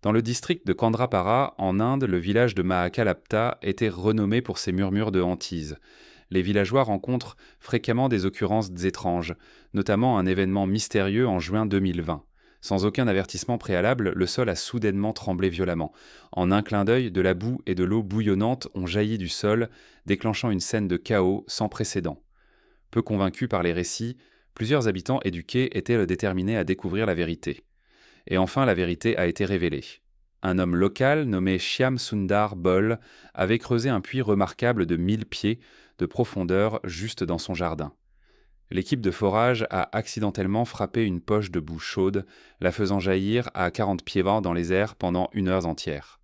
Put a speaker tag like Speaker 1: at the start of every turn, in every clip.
Speaker 1: Dans le district de Kendrapara, en Inde, le village de Mahakalapta était renommé pour ses murmures de hantise. Les villageois rencontrent fréquemment des occurrences étranges, notamment un événement mystérieux en juin 2020. Sans aucun avertissement préalable, le sol a soudainement tremblé violemment. En un clin d'œil, de la boue et de l'eau bouillonnante ont jailli du sol, déclenchant une scène de chaos sans précédent. Peu convaincus par les récits, plusieurs habitants éduqués étaient déterminés à découvrir la vérité. Et enfin, la vérité a été révélée. Un homme local nommé Shyam Sundar Bol avait creusé un puits remarquable de 1000 pieds de profondeur juste dans son jardin. L'équipe de forage a accidentellement frappé une poche de boue chaude, la faisant jaillir à 40 pieds vent dans les airs pendant 1 heure entière.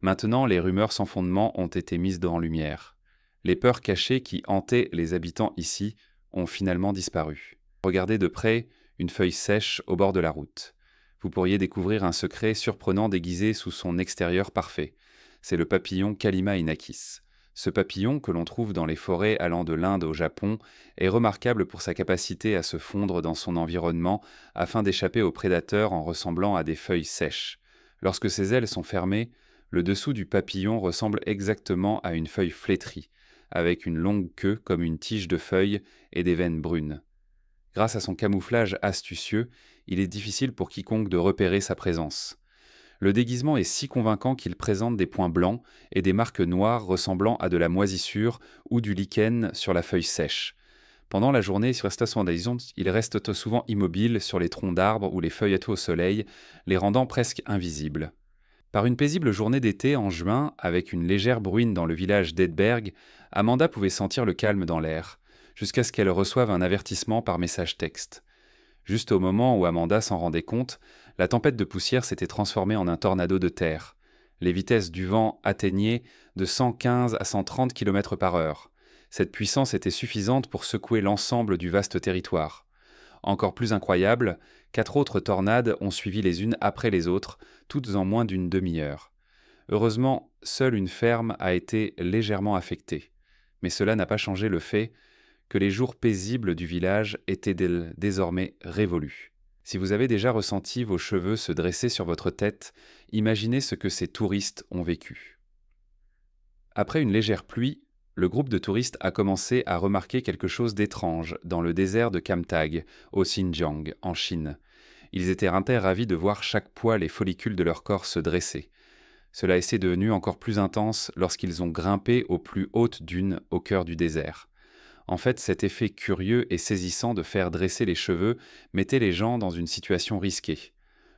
Speaker 1: Maintenant, les rumeurs sans fondement ont été mises en lumière. Les peurs cachées qui hantaient les habitants ici ont finalement disparu. Regardez de près une feuille sèche au bord de la route. Vous pourriez découvrir un secret surprenant déguisé sous son extérieur parfait. C'est le papillon Calima inachis. Ce papillon, que l'on trouve dans les forêts allant de l'Inde au Japon, est remarquable pour sa capacité à se fondre dans son environnement afin d'échapper aux prédateurs en ressemblant à des feuilles sèches. Lorsque ses ailes sont fermées, le dessous du papillon ressemble exactement à une feuille flétrie, avec une longue queue comme une tige de feuilles et des veines brunes. Grâce à son camouflage astucieux, il est difficile pour quiconque de repérer sa présence. Le déguisement est si convaincant qu'il présente des points blancs et des marques noires ressemblant à de la moisissure ou du lichen sur la feuille sèche. Pendant la journée, il reste souvent immobile sur les troncs d'arbres ou les feuilles au soleil, les rendant presque invisibles. Par une paisible journée d'été en juin, avec une légère bruine dans le village d'Edberg, Amanda pouvait sentir le calme dans l'air, jusqu'à ce qu'elle reçoive un avertissement par message texte. Juste au moment où Amanda s'en rendait compte, la tempête de poussière s'était transformée en un tornado de terre. Les vitesses du vent atteignaient de 115 à 130 km par heure. Cette puissance était suffisante pour secouer l'ensemble du vaste territoire. Encore plus incroyable, 4 autres tornades ont suivi les unes après les autres, toutes en moins d'une demi-heure. Heureusement, seule une ferme a été légèrement affectée. Mais cela n'a pas changé le fait que les jours paisibles du village étaient désormais révolus. Si vous avez déjà ressenti vos cheveux se dresser sur votre tête, imaginez ce que ces touristes ont vécu. Après une légère pluie, le groupe de touristes a commencé à remarquer quelque chose d'étrange dans le désert de Kamtag, au Xinjiang, en Chine. Ils étaient ravis de voir chaque poil et follicule de leur corps se dresser. Cela s'est devenu encore plus intense lorsqu'ils ont grimpé aux plus hautes dunes au cœur du désert. En fait, cet effet curieux et saisissant de faire dresser les cheveux mettait les gens dans une situation risquée.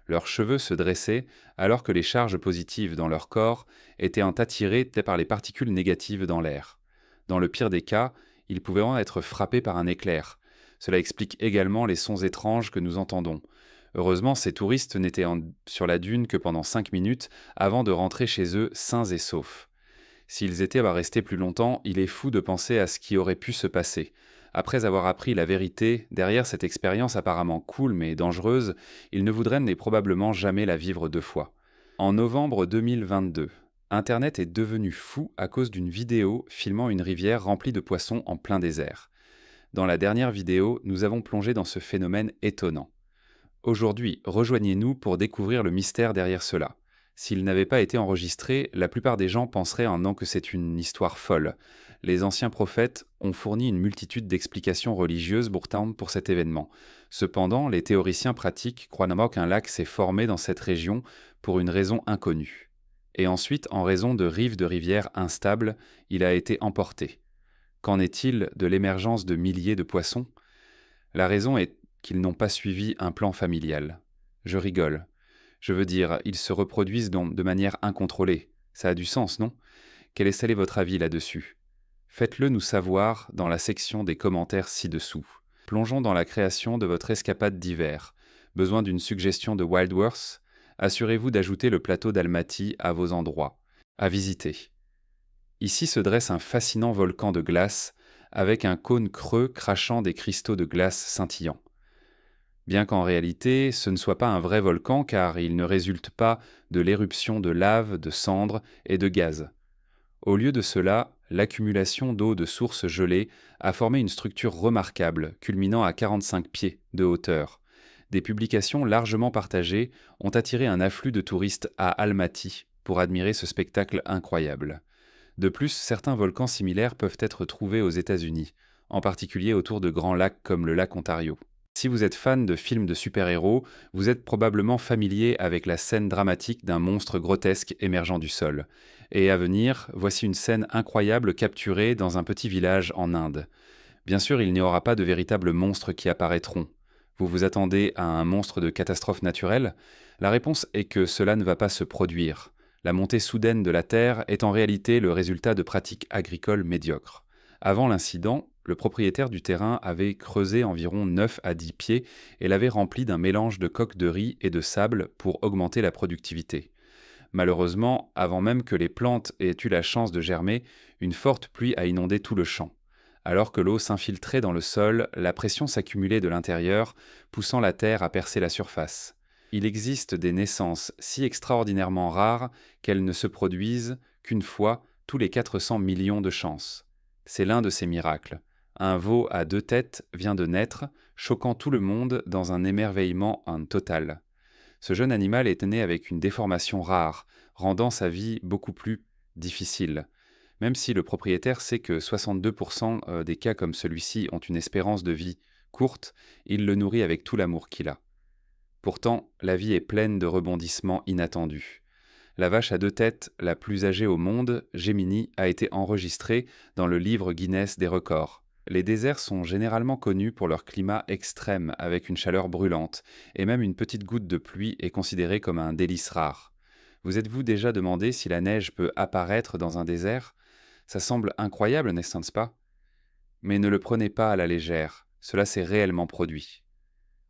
Speaker 1: Leurs cheveux se dressaient alors que les charges positives dans leur corps étaient attirées par les particules négatives dans l'air. Dans le pire des cas, ils pouvaient être frappés par un éclair. Cela explique également les sons étranges que nous entendons. Heureusement, ces touristes n'étaient sur la dune que pendant 5 minutes avant de rentrer chez eux sains et saufs. S'ils étaient restés plus longtemps, il est fou de penser à ce qui aurait pu se passer. Après avoir appris la vérité, derrière cette expérience apparemment cool mais dangereuse, ils ne voudraient probablement jamais la vivre 2 fois. En novembre 2022, Internet est devenu fou à cause d'une vidéo filmant une rivière remplie de poissons en plein désert. Dans la dernière vidéo, nous avons plongé dans ce phénomène étonnant. Aujourd'hui, rejoignez-nous pour découvrir le mystère derrière cela. S'il n'avait pas été enregistré, la plupart des gens penseraient que c'est une histoire folle. Les anciens prophètes ont fourni une multitude d'explications religieuses pour cet événement. Cependant, les théoriciens pratiques croient qu'un lac s'est formé dans cette région pour une raison inconnue. Et ensuite, en raison de rives de rivières instables, il a été emporté. Qu'en est-il de l'émergence de milliers de poissons ? La raison est qu'ils n'ont pas suivi un plan familial. Je rigole. Je veux dire, ils se reproduisent de manière incontrôlée. Ça a du sens, non ? Quel est votre avis là-dessus ? Faites-le nous savoir dans la section des commentaires ci-dessous. Plongeons dans la création de votre escapade d'hiver. Besoin d'une suggestion de Wildworth ? Assurez-vous d'ajouter le plateau d'Almaty à vos endroits à visiter. Ici se dresse un fascinant volcan de glace avec un cône creux crachant des cristaux de glace scintillants. Bien qu'en réalité, ce ne soit pas un vrai volcan car il ne résulte pas de l'éruption de lave, de cendres et de gaz. Au lieu de cela, l'accumulation d'eau de sources gelées a formé une structure remarquable, culminant à 45 pieds de hauteur. Des publications largement partagées ont attiré un afflux de touristes à Almaty pour admirer ce spectacle incroyable. De plus, certains volcans similaires peuvent être trouvés aux États-Unis, en particulier autour de grands lacs comme le lac Ontario. Si vous êtes fan de films de super-héros, vous êtes probablement familier avec la scène dramatique d'un monstre grotesque émergeant du sol. Et à venir, voici une scène incroyable capturée dans un petit village en Inde. Bien sûr, il n'y aura pas de véritables monstres qui apparaîtront. Vous vous attendez à un monstre de catastrophe naturelle? La réponse est que cela ne va pas se produire. La montée soudaine de la terre est en réalité le résultat de pratiques agricoles médiocres. Avant l'incident, le propriétaire du terrain avait creusé environ 9 à 10 pieds et l'avait rempli d'un mélange de coques de riz et de sable pour augmenter la productivité. Malheureusement, avant même que les plantes aient eu la chance de germer, une forte pluie a inondé tout le champ. Alors que l'eau s'infiltrait dans le sol, la pression s'accumulait de l'intérieur, poussant la terre à percer la surface. Il existe des naissances si extraordinairement rares qu'elles ne se produisent qu'une fois tous les 400 millions de chances. C'est l'un de ces miracles. Un veau à 2 têtes vient de naître, choquant tout le monde dans un émerveillement total. Ce jeune animal est né avec une déformation rare, rendant sa vie beaucoup plus difficile. Même si le propriétaire sait que 62% des cas comme celui-ci ont une espérance de vie courte, il le nourrit avec tout l'amour qu'il a. Pourtant, la vie est pleine de rebondissements inattendus. La vache à 2 têtes la plus âgée au monde, Gemini, a été enregistrée dans le livre Guinness des records. Les déserts sont généralement connus pour leur climat extrême avec une chaleur brûlante, et même une petite goutte de pluie est considérée comme un délice rare. Vous êtes-vous déjà demandé si la neige peut apparaître dans un désert? Ça semble incroyable, n'est-ce pas? Mais ne le prenez pas à la légère, cela s'est réellement produit.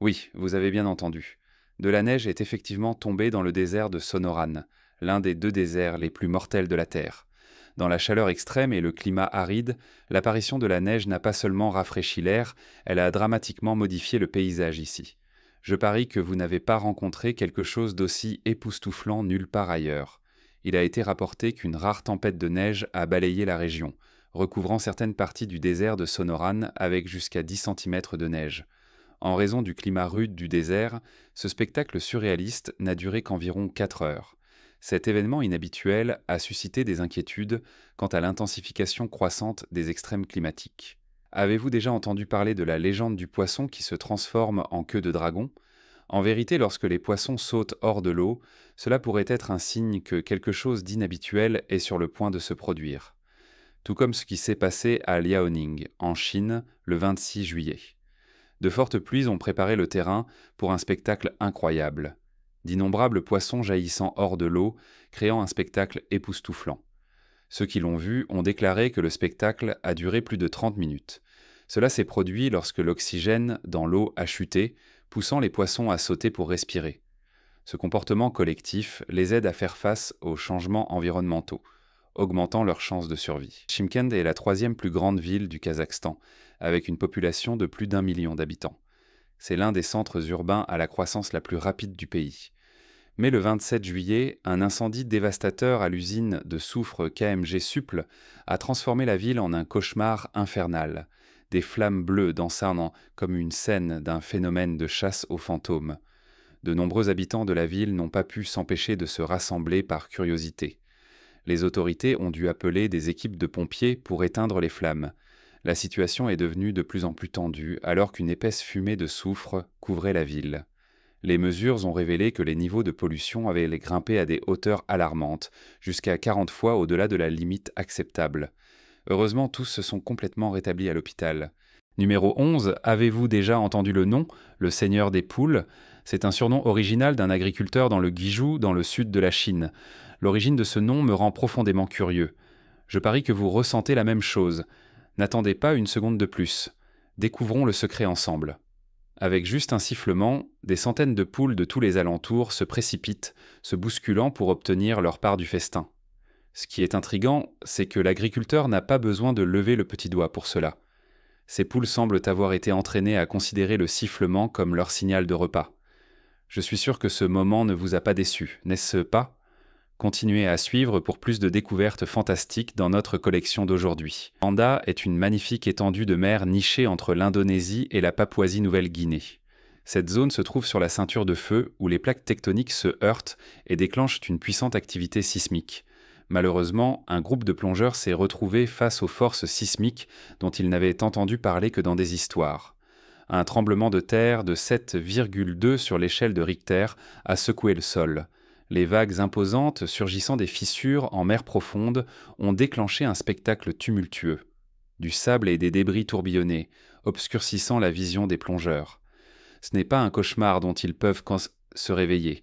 Speaker 1: Oui, vous avez bien entendu. De la neige est effectivement tombée dans le désert de Sonoran, l'un des 2 déserts les plus mortels de la Terre. Dans la chaleur extrême et le climat aride, l'apparition de la neige n'a pas seulement rafraîchi l'air, elle a dramatiquement modifié le paysage ici. Je parie que vous n'avez pas rencontré quelque chose d'aussi époustouflant nulle part ailleurs. Il a été rapporté qu'une rare tempête de neige a balayé la région, recouvrant certaines parties du désert de Sonoran avec jusqu'à 10 cm de neige. En raison du climat rude du désert, ce spectacle surréaliste n'a duré qu'environ 4 heures. Cet événement inhabituel a suscité des inquiétudes quant à l'intensification croissante des extrêmes climatiques. Avez-vous déjà entendu parler de la légende du poisson qui se transforme en queue de dragon? En vérité, lorsque les poissons sautent hors de l'eau, cela pourrait être un signe que quelque chose d'inhabituel est sur le point de se produire. Tout comme ce qui s'est passé à Liaoning, en Chine, le 26 juillet. De fortes pluies ont préparé le terrain pour un spectacle incroyable. D'innombrables poissons jaillissant hors de l'eau, créant un spectacle époustouflant. Ceux qui l'ont vu ont déclaré que le spectacle a duré plus de 30 minutes. Cela s'est produit lorsque l'oxygène dans l'eau a chuté, poussant les poissons à sauter pour respirer. Ce comportement collectif les aide à faire face aux changements environnementaux, augmentant leurs chances de survie. Chimkent est la 3e plus grande ville du Kazakhstan, avec une population de plus d'1 million d'habitants. C'est l'un des centres urbains à la croissance la plus rapide du pays. Mais le 27 juillet, un incendie dévastateur à l'usine de soufre KMG Supple a transformé la ville en un cauchemar infernal. Des flammes bleues dansant comme une scène d'un phénomène de chasse aux fantômes. De nombreux habitants de la ville n'ont pas pu s'empêcher de se rassembler par curiosité. Les autorités ont dû appeler des équipes de pompiers pour éteindre les flammes. La situation est devenue de plus en plus tendue alors qu'une épaisse fumée de soufre couvrait la ville. Les mesures ont révélé que les niveaux de pollution avaient grimpé à des hauteurs alarmantes, jusqu'à 40 fois au-delà de la limite acceptable. Heureusement, tous se sont complètement rétablis à l'hôpital. Numéro 11, avez-vous déjà entendu le nom, le Seigneur des poules? C'est un surnom original d'un agriculteur dans le Guizhou, dans le sud de la Chine. L'origine de ce nom me rend profondément curieux. Je parie que vous ressentez la même chose. N'attendez pas une seconde de plus. Découvrons le secret ensemble. Avec juste un sifflement, des centaines de poules de tous les alentours se précipitent, se bousculant pour obtenir leur part du festin. Ce qui est intriguant, c'est que l'agriculteur n'a pas besoin de lever le petit doigt pour cela. Ces poules semblent avoir été entraînées à considérer le sifflement comme leur signal de repas. Je suis sûr que ce moment ne vous a pas déçu, n'est-ce pas? Continuez à suivre pour plus de découvertes fantastiques dans notre collection d'aujourd'hui. Banda est une magnifique étendue de mer nichée entre l'Indonésie et la Papouasie-Nouvelle-Guinée. Cette zone se trouve sur la ceinture de feu où les plaques tectoniques se heurtent et déclenchent une puissante activité sismique. Malheureusement, un groupe de plongeurs s'est retrouvé face aux forces sismiques dont ils n'avaient entendu parler que dans des histoires. Un tremblement de terre de 7,2 sur l'échelle de Richter a secoué le sol. Les vagues imposantes surgissant des fissures en mer profonde ont déclenché un spectacle tumultueux. Du sable et des débris tourbillonnés, obscurcissant la vision des plongeurs. Ce n'est pas un cauchemar dont ils peuvent se réveiller.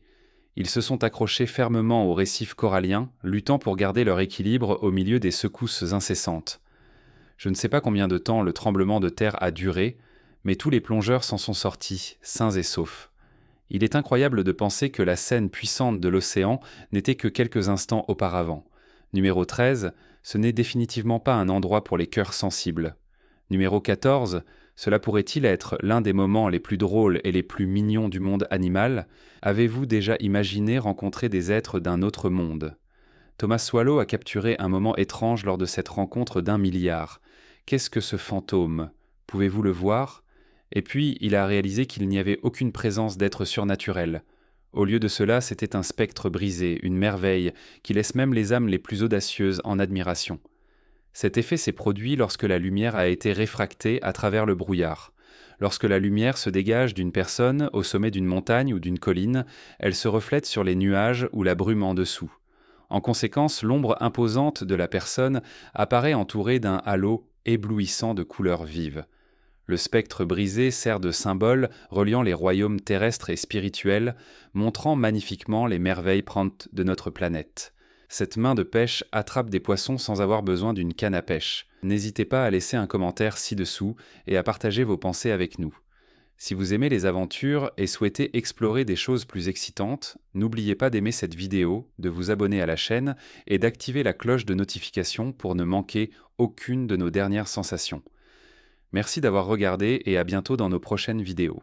Speaker 1: Ils se sont accrochés fermement aux récifs coralliens, luttant pour garder leur équilibre au milieu des secousses incessantes. Je ne sais pas combien de temps le tremblement de terre a duré, mais tous les plongeurs s'en sont sortis, sains et saufs. Il est incroyable de penser que la scène puissante de l'océan n'était que quelques instants auparavant. Numéro 13, ce n'est définitivement pas un endroit pour les cœurs sensibles. Numéro 14, cela pourrait-il être l'un des moments les plus drôles et les plus mignons du monde animal? Avez-vous déjà imaginé rencontrer des êtres d'un autre monde? Thomas Swallow a capturé un moment étrange lors de cette rencontre d'1 milliard. Qu'est-ce que ce fantôme? Pouvez-vous le voir? Et puis, il a réalisé qu'il n'y avait aucune présence d'être surnaturel. Au lieu de cela, c'était un spectre brisé, une merveille, qui laisse même les âmes les plus audacieuses en admiration. Cet effet s'est produit lorsque la lumière a été réfractée à travers le brouillard. Lorsque la lumière se dégage d'une personne au sommet d'une montagne ou d'une colline, elle se reflète sur les nuages ou la brume en dessous. En conséquence, l'ombre imposante de la personne apparaît entourée d'un halo éblouissant de couleurs vives. Le spectre brisé sert de symbole reliant les royaumes terrestres et spirituels, montrant magnifiquement les merveilles prantes de notre planète. Cette main de pêche attrape des poissons sans avoir besoin d'une canne à pêche. N'hésitez pas à laisser un commentaire ci-dessous et à partager vos pensées avec nous. Si vous aimez les aventures et souhaitez explorer des choses plus excitantes, n'oubliez pas d'aimer cette vidéo, de vous abonner à la chaîne et d'activer la cloche de notification pour ne manquer aucune de nos dernières sensations. Merci d'avoir regardé et à bientôt dans nos prochaines vidéos.